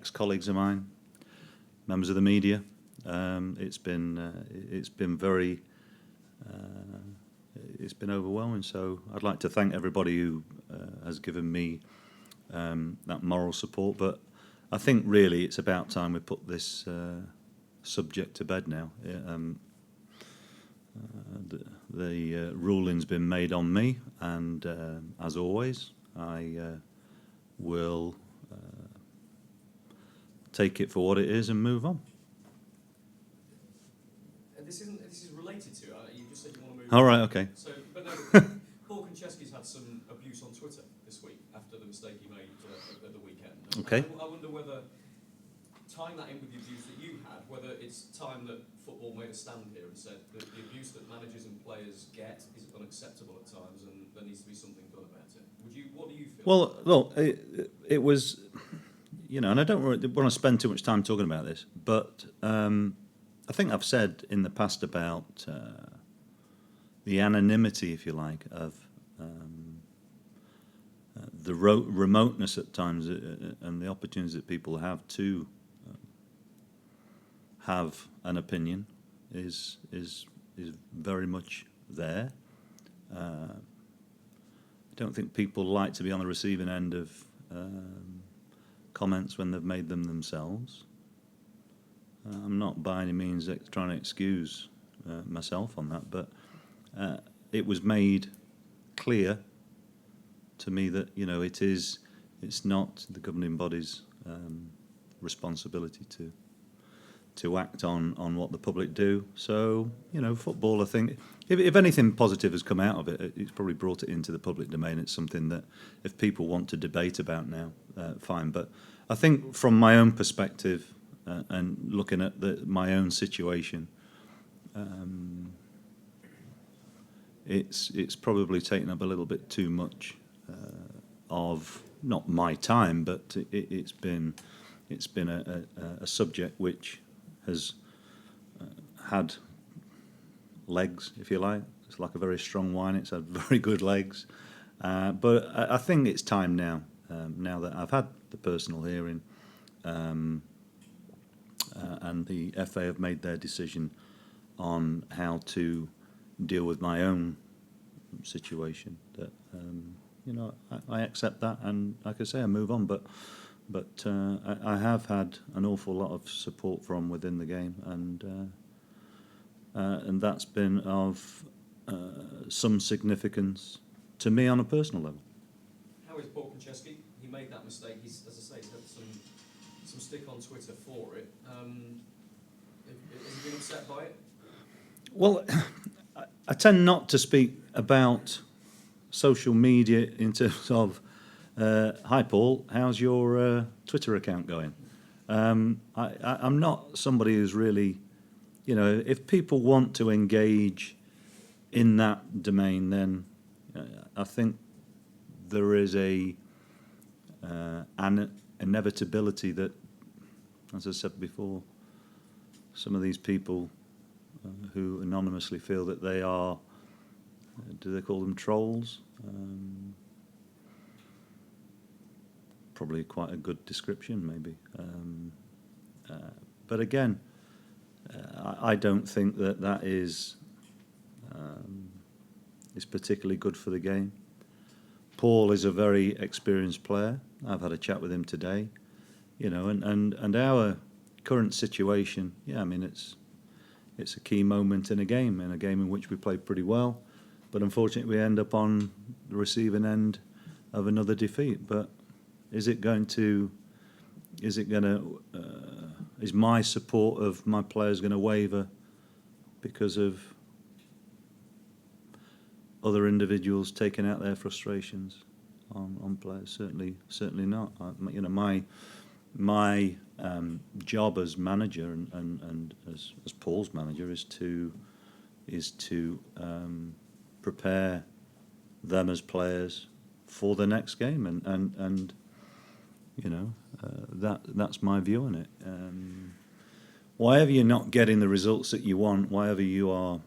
ex-colleagues of mine, members of the media. It's been very it's been overwhelming. So I'd like to thank everybody who has given me that moral support. But I think really it's about time we put this subject to bed now. The ruling's been made on me, and as always, I will take it for what it is and move on. This is related to. You just said you want to move. All right, okay. So, but no, Paul Konchesky's had some abuse on Twitter this week after the mistake he made at the weekend. Okay. I wonder whether, tying that in with the abuse that you had, whether it's time that football made a stand here and said that the abuse that managers and players get is unacceptable at times, and there needs to be something done about it. What do you feel? Well, it was, and I don't really want to spend too much time talking about this, but I think I've said in the past about the anonymity, if you like, of the remoteness at times and the opportunities that people have to have an opinion is very much there. I don't think people like to be on the receiving end of comments when they've made them themselves. I'm not by any means trying to excuse myself on that, but it was made clear to me that it's not the governing body's responsibility to act on what the public do. So football, I think, if anything positive has come out of it, it's probably brought it into the public domain. It's something that if people want to debate about now, fine. But I think from my own perspective, and looking at my own situation, it's probably taken up a little bit too much of not my time, but it's been a subject which has had legs, if you like. It's like a very strong wine. It's had very good legs, but I think it's time now. Now that I've had the personal hearing. And the FA have made their decision on how to deal with my own situation. That I accept that, and like I say, I move on. But I have had an awful lot of support from within the game, and that's been of some significance to me on a personal level. How is Paul Konchesky? He made that mistake. He's, as I say, he's had some stick on Twitter for it. Has he been upset by it? Well, I tend not to speak about social media in terms of, hi Paul, how's your Twitter account going? I'm not somebody who's really, if people want to engage in that domain, then I think there is an inevitability that, as I said before, some of these people who anonymously feel that they are, do they call them trolls? Probably quite a good description, maybe. But again, I don't think that is particularly good for the game. Paul is a very experienced player. I've had a chat with him today, and our current situation. Yeah, I mean it's a key moment in a game in which we played pretty well, but unfortunately we end up on the receiving end of another defeat. But is my support of my players going to waver because of other individuals taking out their frustrations on players? Certainly not. My job as manager and as Paul's manager is to prepare them as players for the next game, and that's my view on it. Wherever you're not getting the results that you want, wherever you are,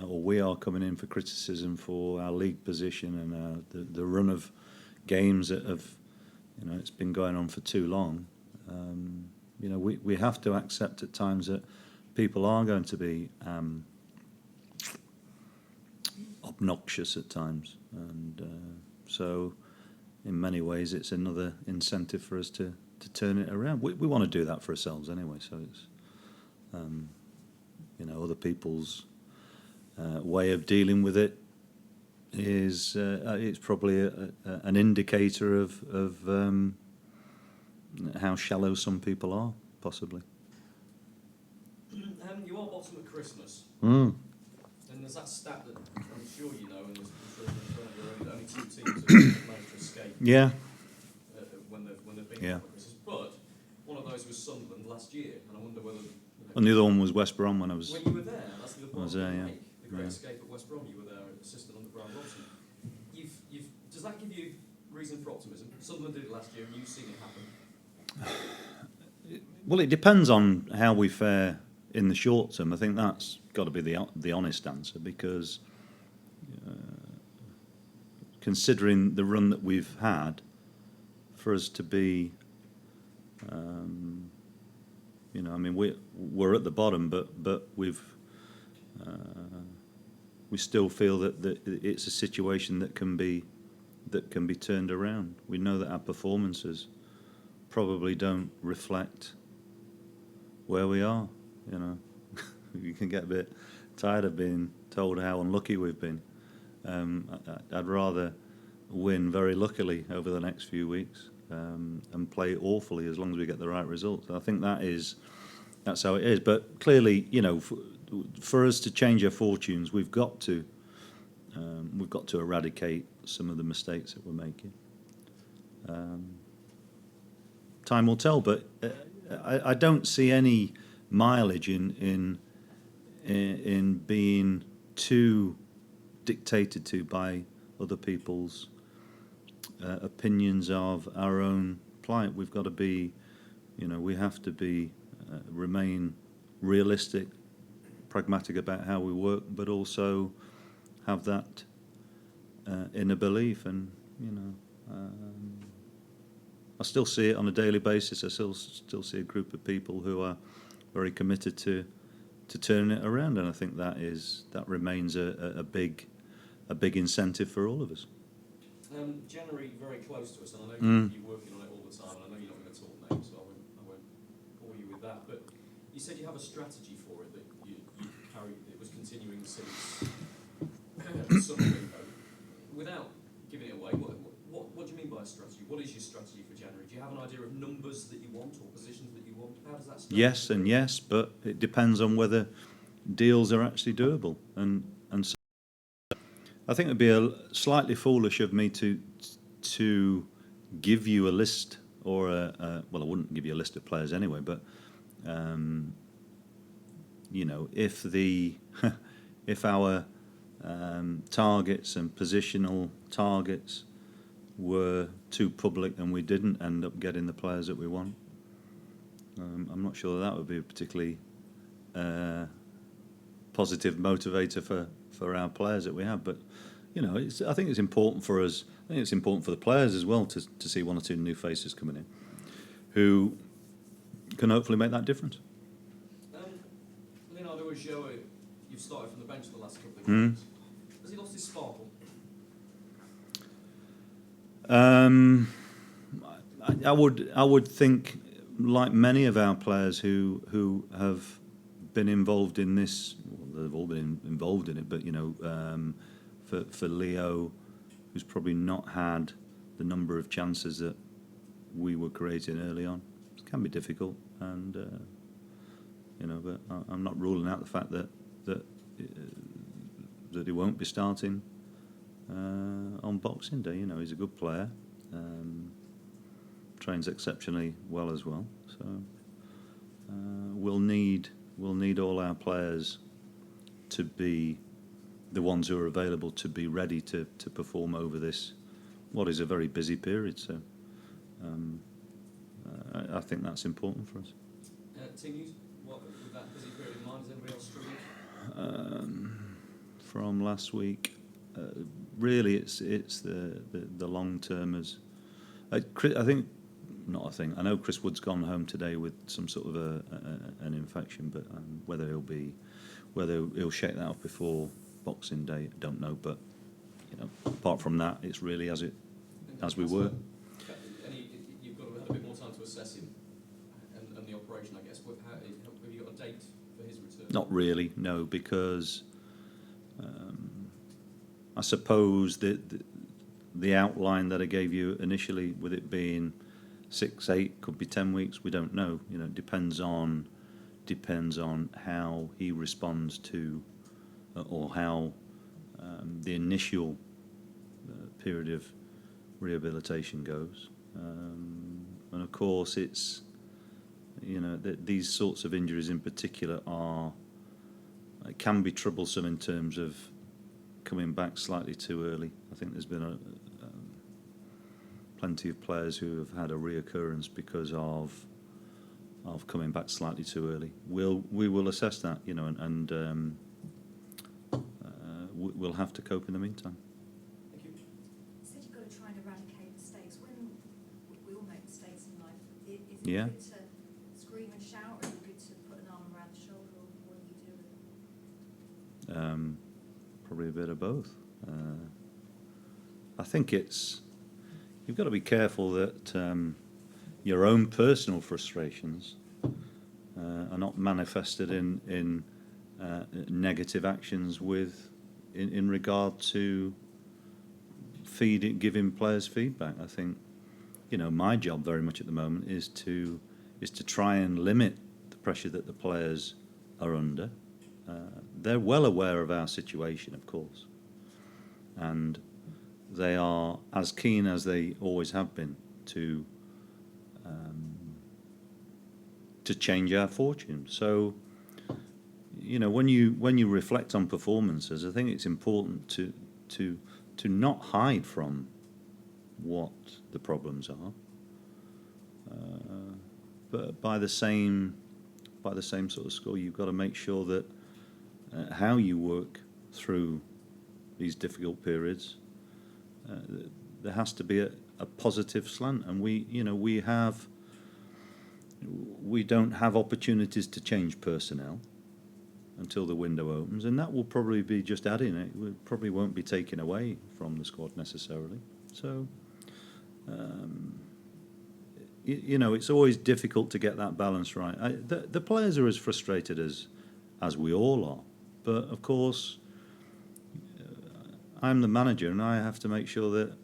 or we are coming in for criticism for our league position and the run of games that have, it's been going on for too long. We have to accept at times that people are going to be obnoxious at times, and so in many ways it's another incentive for us to turn it around. We want to do that for ourselves anyway, so it's other people's way of dealing with it is it's probably an indicator of how shallow some people are, possibly. You are bottom at Christmas. Mm. And there's that stat that I'm sure you know, and I'm sure you're in front of your own, only 2 teams have managed to escape Yeah. when they've been Yeah. bottom at Christmas. But one of those was Sunderland last year, and I wonder whether... And the other one was West Brom when I was... When you were there, that's the point I was there, going to yeah. make. The Great Yeah. Escape at West Brom, you were there, assistant under Brian Robson. Does that give you reason for optimism? Sunderland did it last year, and you've seen it happen. Well, it depends on how we fare in the short term. I think that's got to be the honest answer, because considering the run that we've had, for us to be, we're at the bottom, but we still feel that it's a situation that can be turned around. We know that our performances probably don't reflect where we are. You can get a bit tired of being told how unlucky we've been. I'd rather win very luckily over the next few weeks and play awfully as long as we get the right results. I think that's how it is. But clearly, for us to change our fortunes, we've got to eradicate some of the mistakes that we're making. Time will tell, but I don't see any mileage in being too dictated to by other people's opinions of our own plight. We've got to be, we have to be remain realistic, pragmatic about how we work, but also have that inner belief. And I still see it on a daily basis. I still see a group of people who are very committed to turning it around, and I think that remains a big incentive for all of us. January very close to us, and I know you're working on it all the time, and I know you're not going to talk names, so I won't bore you with that. But you said you have a strategy for it that you carried. It was continuing since the summer window. Without giving it away, what do you mean by a strategy? What is your strategy for January? Do you have an idea of numbers that you want or positions that you want? How does that start? Yes and yes, but it depends on whether deals are actually doable. And so I think it would be slightly foolish of me to give you a list, or I wouldn't give you a list of players anyway, but if our targets and positional targets were too public and we didn't end up getting the players that we want, I'm not sure that would be a particularly positive motivator for our players that we have. But I think it's important for us. I think it's important for the players as well to see 1 or 2 new faces coming in who can hopefully make that difference. Leonardo Ulloa, you've started from the bench the last couple of games. Has he lost his sparkle? I would think, like many of our players who have been involved in this, well, they've all been involved in it, but for Leo, who's probably not had the number of chances that we were creating early on, it can be difficult, and but I'm not ruling out the fact that he won't be starting on Boxing Day. He's a good player, trains exceptionally well as well. So we'll need all our players to be the ones who are available to be ready to perform over this, what is a very busy period. So I think that's important for us. Team news, with that busy period in mind, is anybody else struggling? From last week, really it's the long termers. I think not a thing. I know Chris Wood's gone home today with some sort of an infection, but whether he'll shake that off before Boxing Day, I don't know. But apart from that, it's really as we were. You've got to have a bit more time to assess him and the operation, I guess. Have you got a date for his return? Not really, no, because I suppose the outline that I gave you initially, with it being 6, 8, could be 10 weeks, we don't know. It depends on how he responds to, or how the initial period of rehabilitation goes. And of course, it's these sorts of injuries in particular can be troublesome in terms of coming back slightly too early. I think there's been plenty of players who have had a reoccurrence because of coming back slightly too early. We will assess that, and we'll have to cope in the meantime. Thank you. You said you've got to try and eradicate mistakes. When we all make mistakes in life, is it good to scream and shout, or is it good to put an arm around the shoulder, or what do you do with it? Probably a bit of both. I think you've got to be careful that your own personal frustrations are not manifested in negative actions in regard to giving players feedback. I think my job very much at the moment is to try and limit the pressure that the players are under. They're well aware of our situation, of course, and they are as keen as they always have been to change our fortune. So, when you reflect on performances, I think it's important to not hide from what the problems are, but by the same sort of score, you've got to make sure that how you work through these difficult periods, there has to be a positive slant, and we don't have opportunities to change personnel until the window opens, and that will probably be just adding it. We probably won't be taken away from the squad necessarily. So, it's always difficult to get that balance right. The players are as frustrated as we all are, but of course, I'm the manager, and I have to make sure that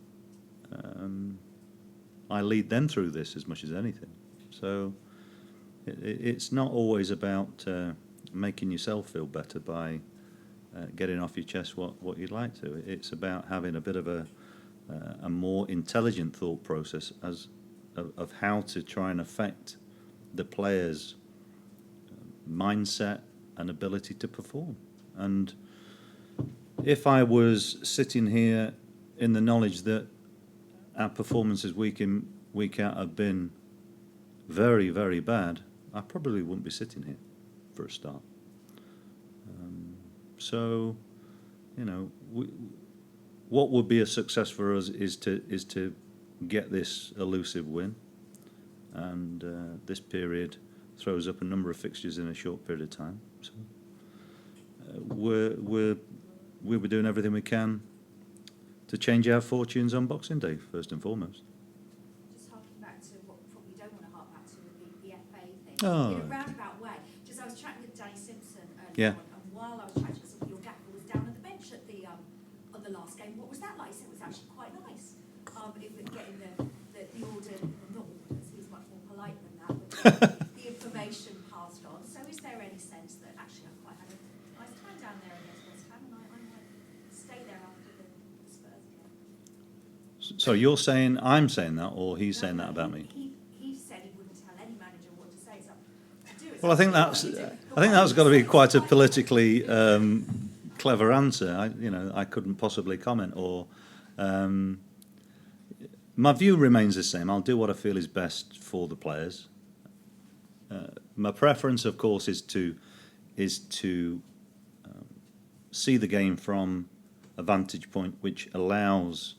I lead them through this as much as anything. So it's not always about making yourself feel better by getting off your chest what you'd like to. It's about having a bit of a more intelligent thought process of how to try and affect the players' mindset and ability to perform. And if I was sitting here in the knowledge that our performances week in, week out have been very, very bad, I probably wouldn't be sitting here for a start. So, what would be a success for us is to get this elusive win, and this period throws up a number of fixtures in a short period of time. So we'll be doing everything we can to change our fortunes on Boxing Day, first and foremost. Just harking back to what we probably don't want to hark back to, the FA thing. Oh. In a roundabout way. Just I was chatting with Danny Simpson Yeah. earlier on, and while I was chatting to him, your gaffer was down on the bench at the on the last game. What was that like? He said it was actually quite nice. Getting the order, well, not orders, he was much more polite than that, but the information passed on. So is there any sense that actually I quite had a nice time down there against West Ham, and I might stay there after the Spurs game? So you're saying I'm saying that, or he's saying that about me? He said he wouldn't tell any manager what to say. So to do it. Well, I think that's got to be quite a politically clever answer. I couldn't possibly comment, or my view remains the same. I'll do what I feel is best for the players. My preference, of course, is to see the game from a vantage point which allows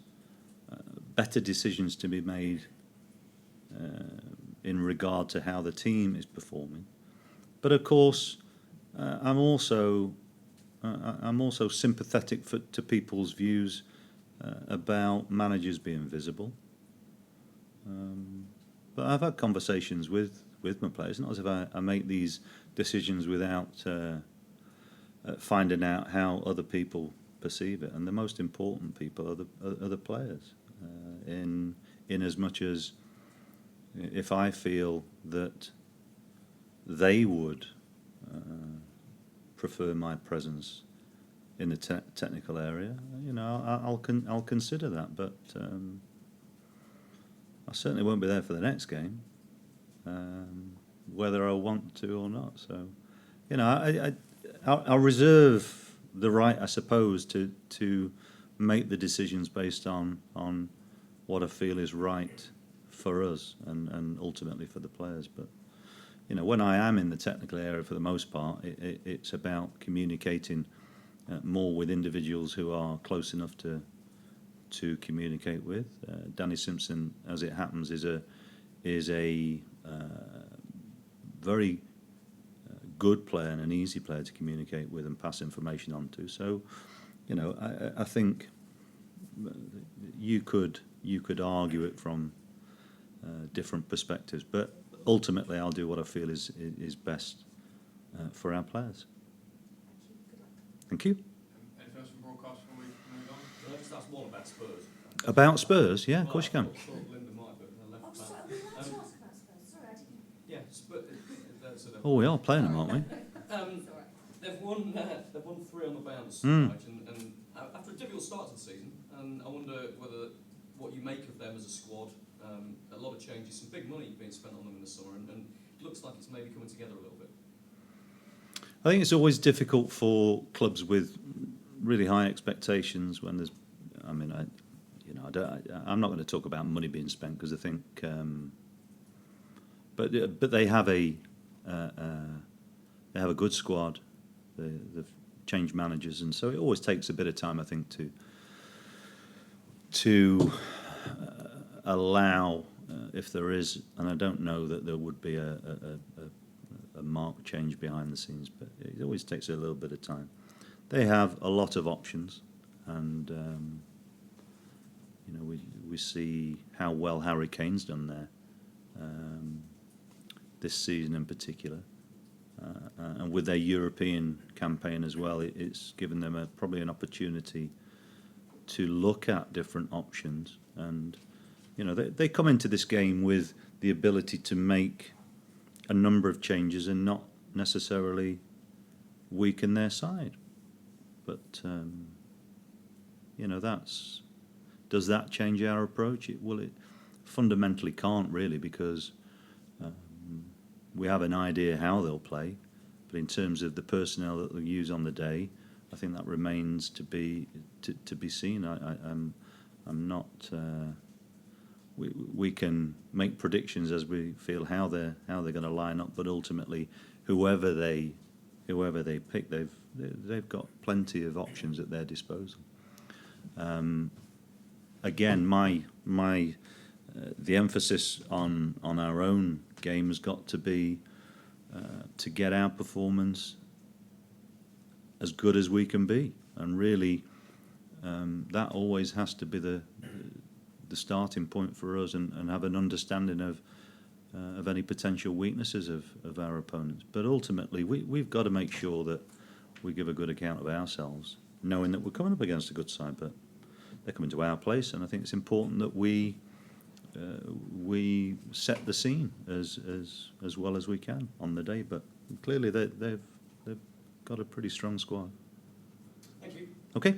better decisions to be made in regard to how the team is performing. But of course, I'm also sympathetic to people's views about managers being visible. But I've had conversations with my players, not as if I make these decisions without finding out how other people perceive it, and the most important people are the players. In as much as if I feel that they would prefer my presence in the technical area, I'll consider that. But I certainly won't be there for the next game, whether I want to or not. So, I'll reserve the right, I suppose, to make the decisions based on what I feel is right for us and ultimately for the players. But when I am in the technical area, for the most part, it's about communicating more with individuals who are close enough to communicate with. Danny Simpson, as it happens, is a very good player and an easy player to communicate with and pass information on to. So, I think you could argue it from different perspectives, but ultimately I'll do what I feel is best for our players. Thank you. Anything else from broadcast before we move on? Can I just ask one about Spurs? About Spurs, yeah, of course you can. I thought Linda might, but I left Oh, back. sorry, are we allowed to ask about Spurs? Sorry, I didn't. Yeah, Spurs. Oh, we are playing them, aren't we? It's all right. They've won 3 on the bounce, Mm. right? And after a difficult start to the season, and I wonder what you make of them as a squad. A lot of changes, some big money being spent on them in the summer, and it looks like it's maybe coming together a little bit. I think it's always difficult for clubs with really high expectations when there's. I mean, I'm not going to talk about money being spent because I think, but they have a good squad. They've changed managers, and so it always takes a bit of time, I think, to allow, if there is, and I don't know that there would be a marked change behind the scenes, but it always takes a little bit of time. They have a lot of options, and we see how well Harry Kane's done there this season in particular, and with their European campaign as well, it's given them probably an opportunity to look at different options, and they come into this game with the ability to make a number of changes and not necessarily weaken their side. But does that change our approach? It fundamentally can't really, because we have an idea how they'll play, but in terms of the personnel that they'll use on the day, I think that remains to be seen. I'm not. We can make predictions as we feel how they're going to line up, but ultimately, whoever they pick, they've got plenty of options at their disposal. Again, the emphasis on our own game has got to be to get our performance as good as we can be, and really that always has to be the starting point for us, and have an understanding of any potential weaknesses of our opponents. But ultimately, we've got to make sure that we give a good account of ourselves, knowing that we're coming up against a good side, but they're coming to our place, and I think it's important that we set the scene as well as we can on the day. But clearly, they've got a pretty strong squad. Thank you. Okay.